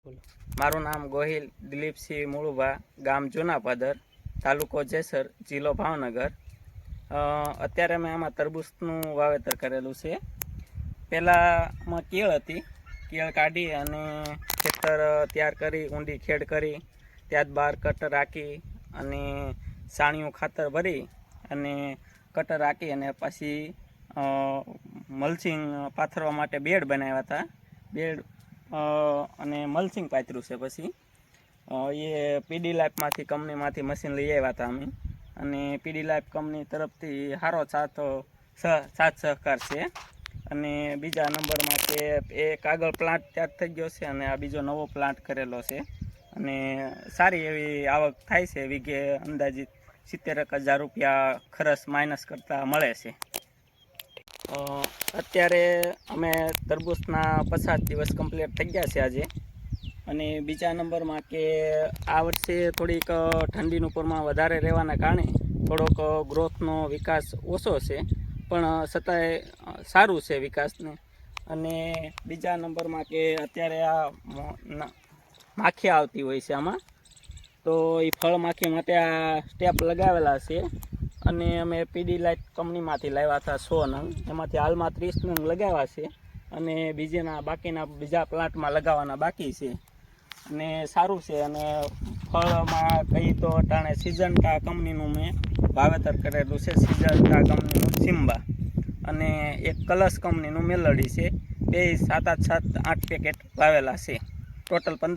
મારું નામ ગોહિલ દિલીપસિંહ મુળુભા, ગામ જૂનાપાદર, તાલુકો જેસર, જિલ્લો ભાવનગર. અત્યારે મેં આમાં તરબૂચનું વાવેતર કરેલું છે. પહેલાંમાં કેળ હતી, કેળ કાઢી અને ખેતર તૈયાર કરી, ઊંડી ખેડ કરી, ત્યારબાદ કટર રાખી અને સાણિયું ખાતર ભરી અને કટર રાખી અને પછી મલ્ચિંગ પાથરવા માટે બેડ બનાવ્યા હતા. બેડ અને મલ્ચિંગ પાથર્યું છે. પછી એ પીડી લાઈફમાંથી કંપનીમાંથી મશીન લઈ આવ્યા હતા અમે, અને પીડી લાઈફ કંપની તરફથી સારો સાથ સહકાર છે. અને બીજા નંબરમાં કે એક આગળ પ્લાન્ટ તૈયાર થઈ ગયો છે અને આ બીજો નવો પ્લાન્ટ કરેલો છે. અને સારી એવી આવક થાય છે. વીઘે અંદાજિત 70,000 રૂપિયા ખર્ચ માઇનસ કરતાં મળે છે. અત્યારે અમે તરબૂચના 50 દિવસ કમ્પ્લીટ થઈ ગયા છે આજે. અને બીજા નંબરમાં કે આ વર્ષે થોડીક ઠંડીનું પ્રમાણ વધારે રહેવાના કારણે થોડોક ગ્રોથનો વિકાસ ઓછો છે, પણ છતાંય સારું છે વિકાસને. અને બીજા નંબરમાં કે અત્યારે આ માખી આવતી હોય છે આમાં, તો એ ફળ માખી માટે આ સ્ટેપ લગાવેલા છે. અને અમે પીડી લાઇટ કંપનીમાંથી લાવ્યા હતા 100 નંગ, એમાંથી હાલમાં 30 નંગ લગાવ્યા છે. અને બાકીના બીજા પ્લાન્ટમાં લગાવવાના બાકી છે. અને સારું છે. અને ફળમાં કહી તો અટાણે સિજન્ટા કંપનીનું મેં વાવેતર કરેલું છે. સિજન્ટા કંપનીનું સિમ્બા અને એક કલશ કંપનીનું મેલડી છે. બે 7-8 પેકેટ વાવેલા છે. ટોટલ 15